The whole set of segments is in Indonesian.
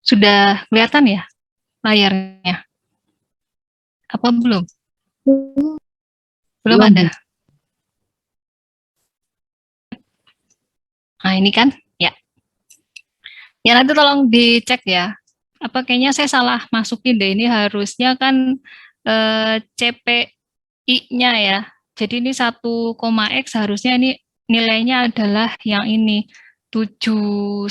Sudah kelihatan ya layarnya? Apa belum? Belum Belum. ada. Nah, ini kan ya. Ya nanti tolong dicek ya. Apa kayaknya saya salah masukin deh, ini harusnya kan CPI-nya ya. Jadi ini 1,X harusnya ini nilainya adalah yang ini 71,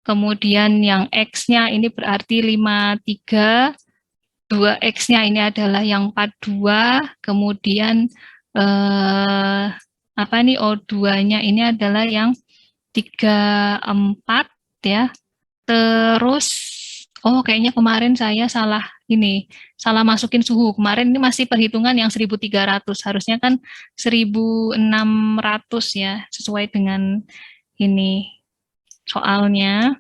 kemudian yang X-nya ini berarti 53, 2X-nya ini adalah yang 42, kemudian apa nih O2-nya ini adalah yang 34 ya. Terus oh kayaknya kemarin saya salah ini, salah masukin suhu. Kemarin ini masih perhitungan yang 1300, harusnya kan 1600 ya, sesuai dengan ini soalnya.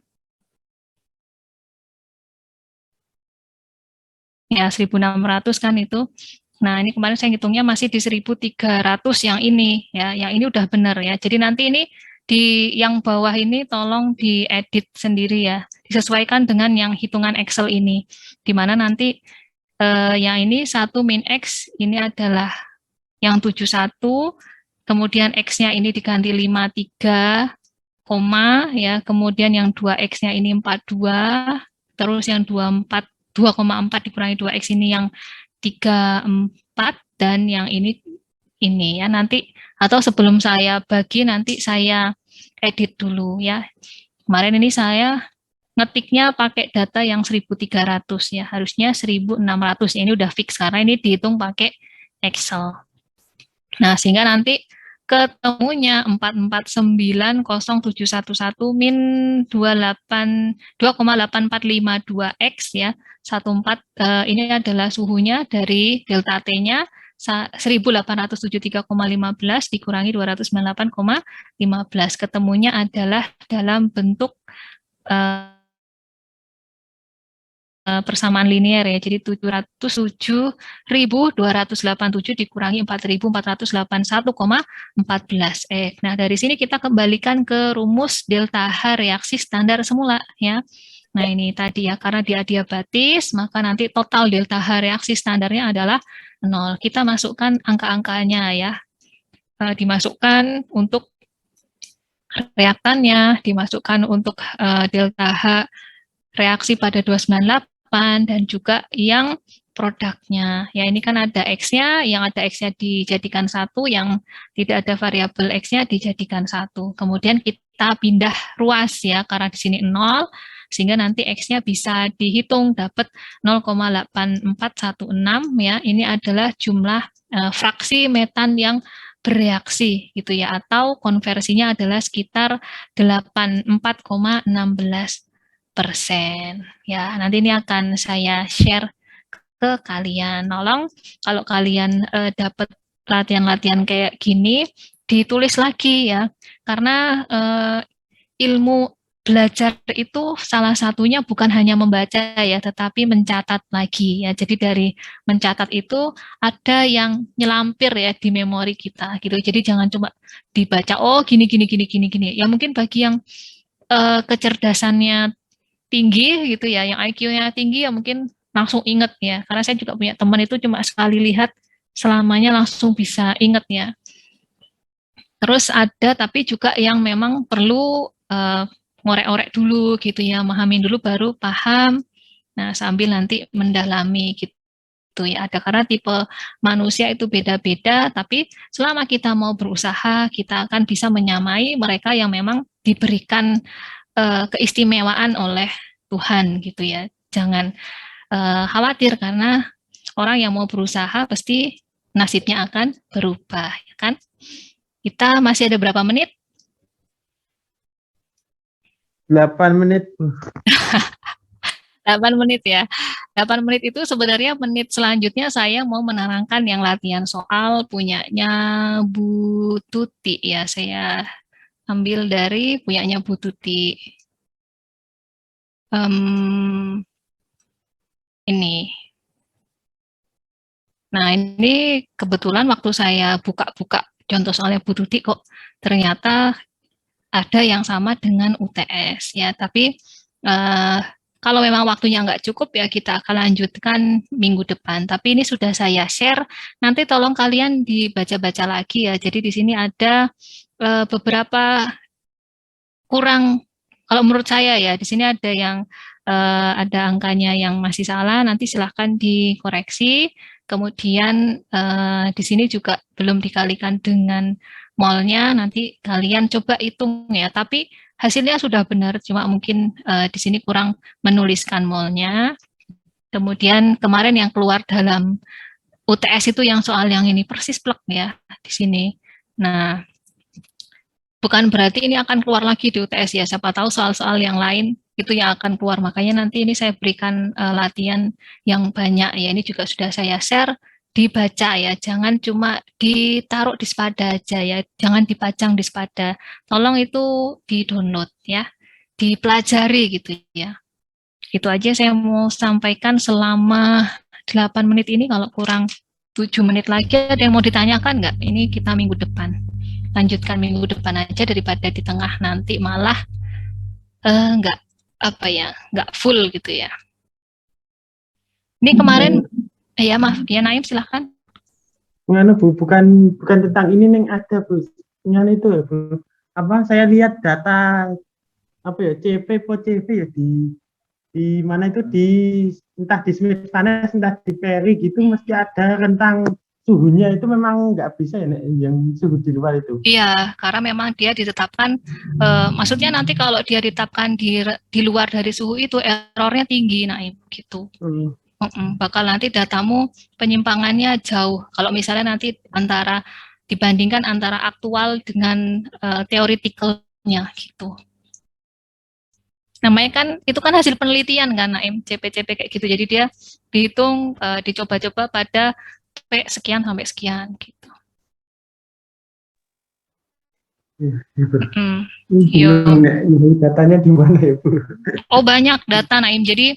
Ya 1600 kan itu. Nah, ini kemarin saya hitungnya masih di 1300 yang ini ya, yang ini udah benar ya. Jadi nanti ini di yang bawah ini tolong diedit sendiri ya, disesuaikan dengan yang hitungan Excel ini. Di mana nanti yang ini 1 min X ini adalah yang 71, kemudian X-nya ini diganti 53, koma ya, kemudian yang 2X-nya ini 42, terus yang 24 2,4 dikurangi 2X ini yang 34, dan yang ini ya nanti, atau sebelum saya bagi nanti saya edit dulu ya. Kemarin ini saya ngetiknya pakai data yang 1300 ya, harusnya 1600 ya, ini udah fix karena ini dihitung pakai Excel. Nah, sehingga nanti ketemunya 4490711 min 2,8452X ya. 14 ini adalah suhunya dari delta T-nya 1873,15 dikurangi 298,15. Ketemunya adalah dalam bentuk persamaan linear ya, jadi 707.287 dikurangi 4.481,14. Nah dari sini kita kembalikan ke rumus delta H reaksi standar semula ya. Nah ini tadi ya, karena dia adiabatis, maka nanti total delta H reaksi standarnya adalah 0. Kita masukkan angka-angkanya ya, dimasukkan untuk reaktannya, dimasukkan untuk delta H reaksi pada 298, dan juga yang produknya. Ya ini kan ada X-nya, yang ada X-nya dijadikan 1, yang tidak ada variabel X-nya dijadikan 1. Kemudian kita pindah ruas ya, karena di sini 0, sehingga nanti X-nya bisa dihitung dapat 0,8416 ya. Ini adalah jumlah fraksi metan yang bereaksi gitu ya, atau konversinya adalah sekitar 84,16%. Ya, nanti ini akan saya share ke kalian. Tolong kalau kalian dapat latihan-latihan kayak gini, ditulis lagi ya. Karena ilmu belajar itu salah satunya bukan hanya membaca ya, tetapi mencatat lagi ya. Jadi dari mencatat itu ada yang nyelampir ya di memori kita gitu. Jadi jangan cuma dibaca, oh gini gini gini gini gini. Ya mungkin bagi yang kecerdasannya tinggi gitu ya, yang IQ-nya tinggi ya mungkin langsung inget ya, karena saya juga punya teman itu cuma sekali lihat selamanya langsung bisa inget ya. Terus ada tapi juga yang memang perlu ngorek-orek dulu gitu ya, mahamin dulu baru paham. Nah, sambil nanti mendalami gitu ya. Ada karena tipe manusia itu beda-beda, tapi selama kita mau berusaha, kita akan bisa menyamai mereka yang memang diberikan keistimewaan oleh Tuhan gitu ya. Jangan khawatir karena orang yang mau berusaha pasti nasibnya akan berubah, ya kan? Kita masih ada berapa menit? 8 menit. 8 menit ya. 8 menit itu sebenarnya menit selanjutnya saya mau menerangkan yang latihan soal punyanya Bu Tuti ya. Saya ambil dari punyanya Bu Tuti. Ini. Nah, ini kebetulan waktu saya buka-buka contoh soalnya Bu Tuti kok ternyata ada yang sama dengan UTS ya. Tapi kalau memang waktunya nggak cukup ya kita akan lanjutkan minggu depan. Tapi ini sudah saya share. Nanti tolong kalian dibaca-baca lagi ya. Jadi di sini ada beberapa kurang. Kalau menurut saya ya, di sini ada yang ada angkanya yang masih salah. Nanti silahkan dikoreksi. Kemudian di sini juga belum dikalikan dengan molnya. Nanti kalian coba hitung ya. Tapi hasilnya sudah benar, cuma mungkin di sini kurang menuliskan molnya. Kemudian kemarin yang keluar dalam UTS itu yang soal yang ini persis plek ya di sini. Nah, bukan berarti ini akan keluar lagi di UTS ya. Siapa tahu soal-soal yang lain itu yang akan keluar. Makanya nanti ini saya berikan latihan yang banyak ya. Ini juga sudah saya share, dibaca ya. Jangan cuma ditaruh di Spada aja ya. Jangan dipajang di Spada. Tolong itu di-download ya. Dipelajari gitu ya. Itu aja saya mau sampaikan selama 8 menit ini. Kalau kurang 7 menit lagi ada yang mau ditanyakan nggak? Ini kita minggu depan. Lanjutkan minggu depan aja daripada di tengah nanti malah nggak apa ya, nggak full gitu ya. Ini kemarin ya maaf ya Naim silahkan. Nganu Bu, bukan tentang ini yang ada Bu. Nganu itu ya Bu. Apa saya lihat data apa ya CP po CV ya di mana itu di entah di Smith Vanes entah di Perry gitu mesti ada rentang suhunya itu memang nggak bisa ya yang suhu di luar itu. Iya, karena memang dia ditetapkan, maksudnya nanti kalau dia ditetapkan di luar dari suhu itu errornya tinggi, Naim, gitu. Bakal nanti datamu penyimpangannya jauh. Kalau misalnya nanti dibandingkan antara aktual dengan teoretikalnya gitu. Namanya kan itu kan hasil penelitian kan Naim, CP-CP kayak gitu. Jadi dia dihitung dicoba-coba pada P sekian sampai sekian gitu. Datanya di mana ya Bu? Oh banyak data Naim. Jadi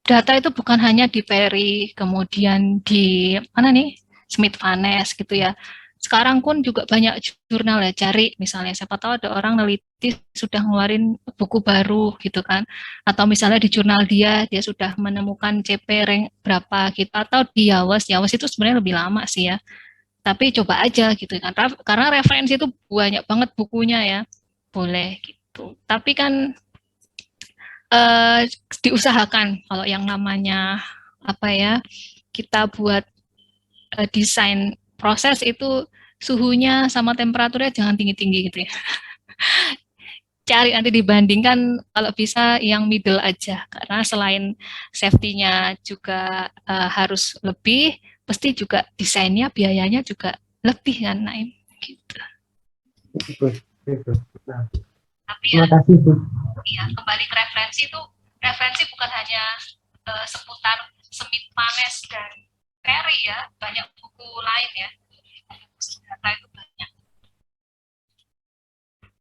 data itu bukan hanya di Perry, kemudian di mana nih Smith Vanes gitu ya. Sekarang pun juga banyak jurnal ya cari misalnya siapa tahu ada orang neliti sudah ngeluarin buku baru gitu kan. Atau misalnya di jurnal dia sudah menemukan CP rank berapa gitu atau di Yawas itu sebenarnya lebih lama sih ya. Tapi coba aja gitu kan. Karena referensi itu banyak banget bukunya ya. Boleh gitu. Tapi kan diusahakan kalau yang namanya apa ya kita buat desain proses itu suhunya sama temperaturnya jangan tinggi-tinggi gitu ya. Cari nanti dibandingkan kalau bisa yang middle aja karena selain safety-nya juga harus lebih, pasti juga desainnya biayanya juga lebih kan Naim gitu. Tapi ya, ya kembali ke referensi itu referensi bukan hanya seputar Smith Vanes dan Perry ya, banyak buku lain ya. Data itu banyak.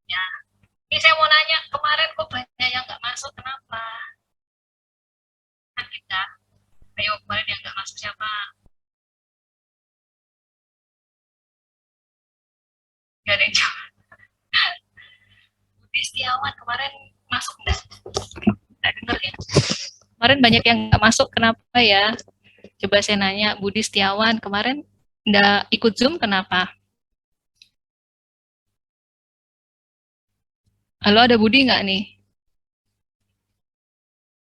Ya, ini saya mau nanya kemarin kok banyak yang nggak masuk kenapa? Kan kita, ayo kemarin yang nggak masuk siapa? Gak ada yang jawab. Budi Setiawan kemarin masuk nggak? Nggak denger ya. Kemarin banyak yang nggak masuk, kenapa ya? Coba saya nanya, Budi Setiawan kemarin nggak ikut Zoom, kenapa? Halo, ada Budi nggak nih?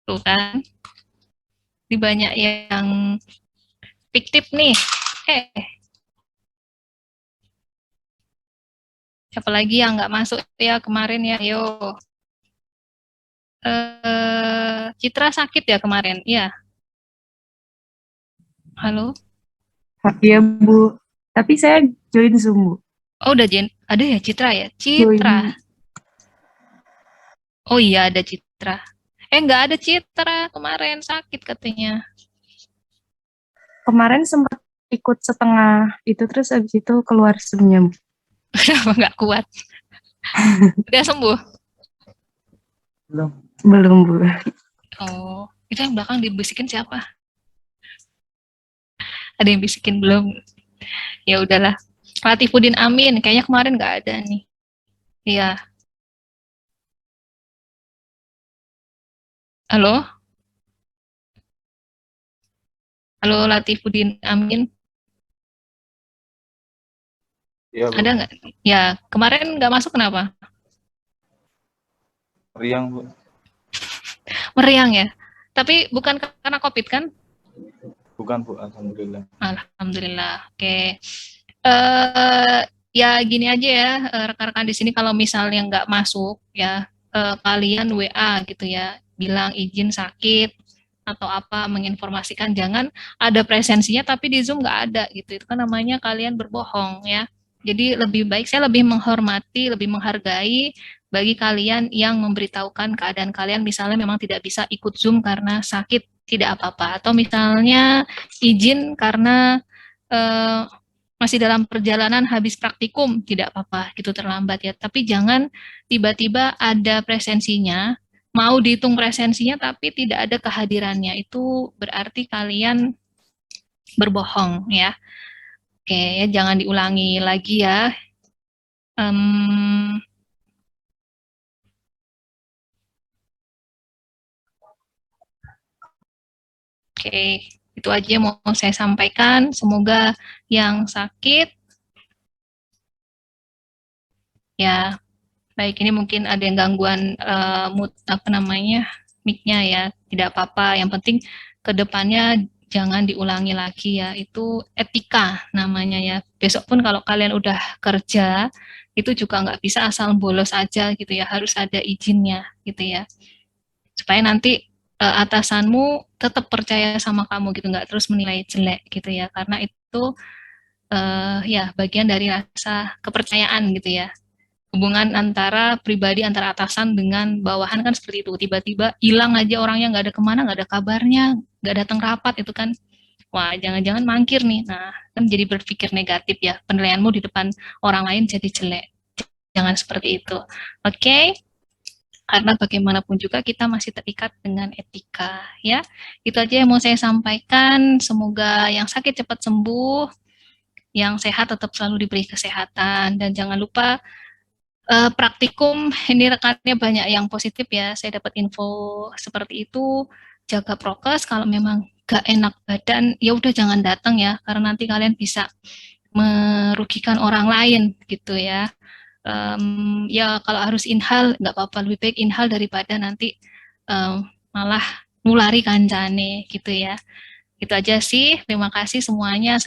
Tuh kan, ini banyak yang fiktif nih. Siapa lagi yang nggak masuk ya kemarin ya? Yo, Citra sakit ya kemarin? Iya. Halo? Iya, Bu. Tapi saya join Zoom, Bu. Oh, udah ada ya Citra ya? Join. Citra. Oh iya, ada Citra. Nggak ada Citra kemarin, sakit katanya. Kemarin sempat ikut setengah itu, terus abis itu keluar Zoom-nya, Bu. Kenapa nggak kuat? Udah sembuh? Belum, Bu. Oh, itu yang belakang dibisikin siapa? Ada yang bisikin belum? Ya udahlah. Latifuddin Amin, kayaknya kemarin nggak ada nih. Iya. Halo? Halo Latifuddin Amin. Iya, Bu. Ada nggak? Ya, kemarin nggak masuk kenapa? Meriang, Bu. Meriang ya? Tapi bukan karena COVID kan? Bukan, Bu. Alhamdulillah. Alhamdulillah. Oke. Ya gini aja ya, rekan-rekan di sini kalau misalnya nggak masuk ya, kalian WA gitu ya, bilang izin sakit atau apa, menginformasikan, jangan ada presensinya tapi di Zoom nggak ada gitu. Itu kan namanya kalian berbohong ya. Jadi lebih baik, saya lebih menghormati, lebih menghargai bagi kalian yang memberitahukan keadaan kalian, misalnya memang tidak bisa ikut Zoom karena sakit, tidak apa-apa. Atau misalnya izin karena masih dalam perjalanan habis praktikum, tidak apa-apa, gitu terlambat ya. Tapi jangan tiba-tiba ada presensinya, mau dihitung presensinya tapi tidak ada kehadirannya. Itu berarti kalian berbohong ya. Oke, ya jangan diulangi lagi ya. Oke, itu aja yang mau saya sampaikan. Semoga yang sakit ya baik, ini mungkin ada yang gangguan mood apa namanya mic-nya ya, tidak apa-apa. Yang penting kedepannya jangan diulangi lagi ya. Itu etika namanya ya. Besok pun kalau kalian udah kerja itu juga nggak bisa asal bolos aja gitu ya. Harus ada izinnya gitu ya. Supaya nanti atasanmu tetap percaya sama kamu gitu, nggak terus menilai jelek gitu ya. Karena itu ya bagian dari rasa kepercayaan gitu ya. Hubungan antara pribadi antara atasan dengan bawahan kan seperti itu, tiba-tiba hilang aja orangnya, nggak ada kemana, nggak ada kabarnya, nggak datang rapat, itu kan wah jangan-jangan mangkir nih. Nah kan jadi berpikir negatif ya, penilaianmu di depan orang lain jadi jelek. Jangan seperti itu, oke? Karena bagaimanapun juga kita masih terikat dengan etika ya. Itu aja yang mau saya sampaikan. Semoga yang sakit cepat sembuh, yang sehat tetap selalu diberi kesehatan, dan jangan lupa praktikum ini rekannya banyak yang positif ya. Saya dapat info seperti itu. Jaga prokes, kalau memang gak enak badan ya udah jangan datang ya, karena nanti kalian bisa merugikan orang lain gitu ya. Ya kalau harus inhal nggak apa-apa, lebih baik inhal daripada nanti malah nulari kancane gitu ya. Itu aja sih, terima kasih semuanya.